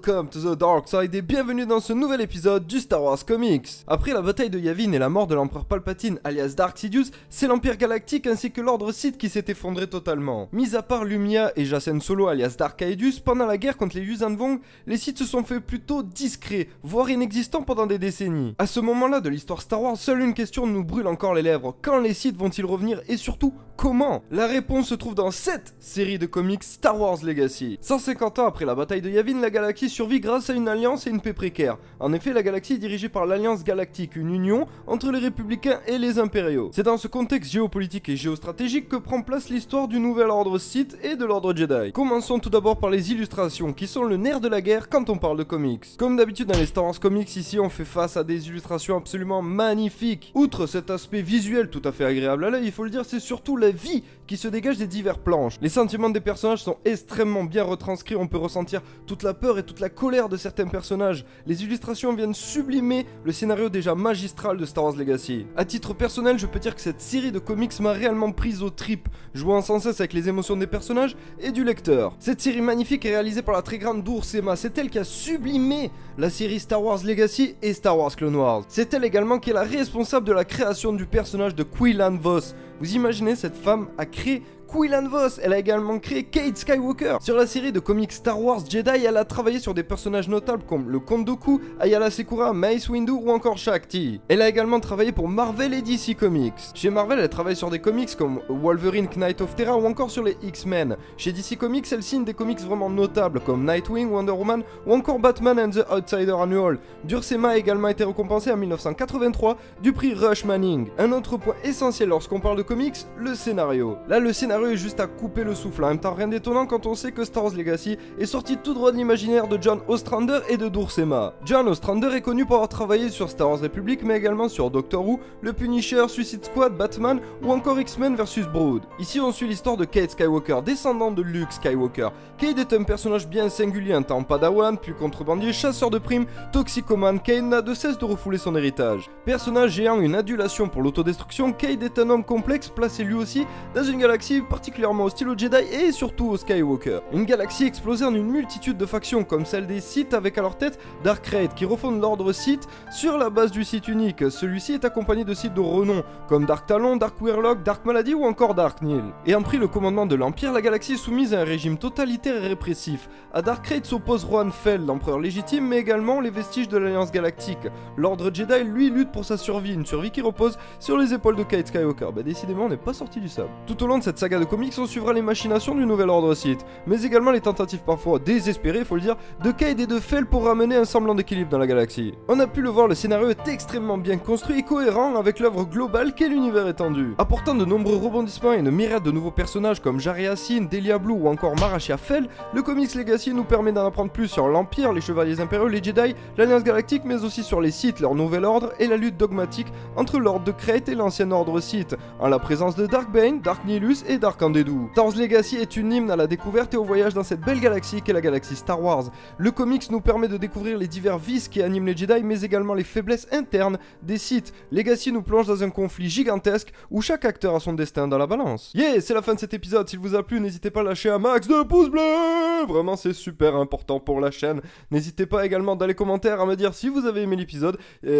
Welcome to the Dark Side et bienvenue dans ce nouvel épisode du Star Wars Comics. Après la bataille de Yavin et la mort de l'empereur Palpatine alias Dark Sidious, c'est l'Empire Galactique ainsi que l'Ordre Sith qui s'est effondré totalement. Mis à part Lumia et Jacen Solo alias Dark Aedus, pendant la guerre contre les Yuuzhan Vong, les Sith se sont fait plutôt discrets, voire inexistants pendant des décennies. À ce moment-là de l'histoire Star Wars, seule une question nous brûle encore les lèvres. Quand les Sith vont-ils revenir et surtout, comment? La réponse se trouve dans cette série de comics Star Wars Legacy. 150 ans après la bataille de Yavin, la galaxie survit grâce à une alliance et une paix précaire. En effet, la galaxie est dirigée par l'Alliance Galactique, une union entre les républicains et les impériaux. C'est dans ce contexte géopolitique et géostratégique que prend place l'histoire du nouvel ordre Sith et de l'ordre Jedi. Commençons tout d'abord par les illustrations, qui sont le nerf de la guerre quand on parle de comics. Comme d'habitude dans les Star Wars Comics, ici on fait face à des illustrations absolument magnifiques. Outre cet aspect visuel tout à fait agréable à l'œil, il faut le dire, c'est surtout la vie qui se dégage des diverses planches. Les sentiments des personnages sont extrêmement bien retranscrits, on peut ressentir toute la peur et toute la colère de certains personnages. Les illustrations viennent sublimer le scénario déjà magistral de Star Wars Legacy. À titre personnel, je peux dire que cette série de comics m'a réellement prise aux tripes, jouant sans cesse avec les émotions des personnages et du lecteur. Cette série magnifique est réalisée par la très grande Doursema, c'est elle qui a sublimé la série Star Wars Legacy et Star Wars Clone Wars. C'est elle également qui est la responsable de la création du personnage de Quinlan Vos. Vous imaginez, cette femme a créé Quinlan Vos, elle a également créé Cade Skywalker. Sur la série de comics Star Wars Jedi, elle a travaillé sur des personnages notables comme le Comte Dooku, Ayla Secura, Mace Windu ou encore Shakti. Elle a également travaillé pour Marvel et DC Comics. Chez Marvel, elle travaille sur des comics comme Wolverine Knight of Terra ou encore sur les X-Men. Chez DC Comics, elle signe des comics vraiment notables comme Nightwing, Wonder Woman ou encore Batman and the Outsider Annual. Dursema a également été récompensée en 1983 du prix Rush Manning. Un autre point essentiel lorsqu'on parle de comics, le scénario. Là, le scénario est juste à couper le souffle. En même temps, rien d'étonnant quand on sait que Star Wars Legacy est sorti tout droit de l'imaginaire de John Ostrander et de Doursema. John Ostrander est connu pour avoir travaillé sur Star Wars Republic, mais également sur Doctor Who, le Punisher, Suicide Squad, Batman ou encore X-Men vs Brood. Ici, on suit l'histoire de Cade Skywalker, descendant de Luke Skywalker. Cade est un personnage bien singulier, un temps padawan, puis contrebandier, chasseur de primes, toxicomane. Cade n'a de cesse de refouler son héritage. Personnage ayant une adulation pour l'autodestruction, Cade est un homme complexe, placé lui aussi dans une galaxie particulièrement hostile aux Jedi et surtout aux Skywalker. Une galaxie explosée en une multitude de factions comme celle des Sith avec à leur tête Dark Raid qui refondent l'ordre Sith sur la base du Sith unique. Celui-ci est accompagné de Sith de renom comme Dark Talon, Dark Warlock, Dark Malady ou encore Dark Nihil. Ayant pris le commandement de l'Empire, la galaxie est soumise à un régime totalitaire et répressif. À Dark Raid s'oppose Rohan Fel, l'empereur légitime, mais également les vestiges de l'Alliance Galactique. L'ordre Jedi, lui, lutte pour sa survie, une survie qui repose sur les épaules de Cade Skywalker. Décidément, on n'est pas sorti du sable. Tout au long de cette saga de comics, on suivra les machinations du nouvel ordre Sith, mais également les tentatives parfois désespérées, faut le dire, de Cade et de Fel pour ramener un semblant d'équilibre dans la galaxie. On a pu le voir, le scénario est extrêmement bien construit et cohérent avec l'œuvre globale qu'est l'univers étendu. Apportant de nombreux rebondissements et une myriade de nouveaux personnages comme Jar Yassin, Delia Blue ou encore Marachia Fel, le comics Legacy nous permet d'en apprendre plus sur l'Empire, les Chevaliers Impériaux, les Jedi, l'Alliance Galactique, mais aussi sur les Sith, leur nouvel ordre et la lutte dogmatique entre l'ordre de Krayt et l'ancien ordre Sith, en la présence de Dark Bane, Dark Nihilus et Dark Andedu. Star Wars Legacy est une hymne à la découverte et au voyage dans cette belle galaxie qu'est la galaxie Star Wars. Le comics nous permet de découvrir les divers vices qui animent les Jedi, mais également les faiblesses internes des Sith. Legacy nous plonge dans un conflit gigantesque où chaque acteur a son destin dans la balance. Yeah, c'est la fin de cet épisode. S'il vous a plu, n'hésitez pas à lâcher un max de pouces bleus. Vraiment, c'est super important pour la chaîne. N'hésitez pas également dans les commentaires à me dire si vous avez aimé l'épisode,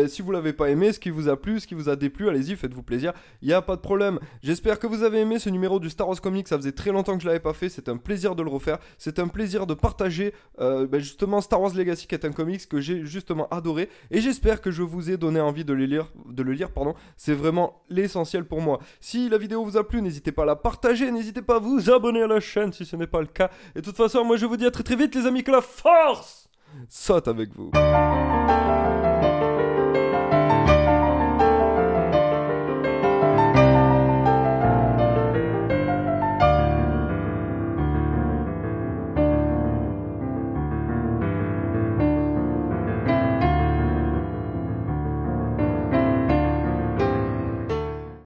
si vous l'avez pas aimé, ce qui vous a plu, ce qui vous a déplu. Allez-y, faites-vous plaisir. Il n'y a pas de problème. J'espère que vous avez aimé ce numéro du Star Wars Comics. Ça faisait très longtemps que je l'avais pas fait, c'est un plaisir de le refaire, c'est un plaisir de partager justement Star Wars Legacy qui est un comics que j'ai justement adoré et j'espère que je vous ai donné envie de le lire, c'est vraiment l'essentiel pour moi. Si la vidéo vous a plu, n'hésitez pas à la partager, n'hésitez pas à vous abonner à la chaîne si ce n'est pas le cas et de toute façon moi je vous dis à très très vite les amis, que la force saute avec vous.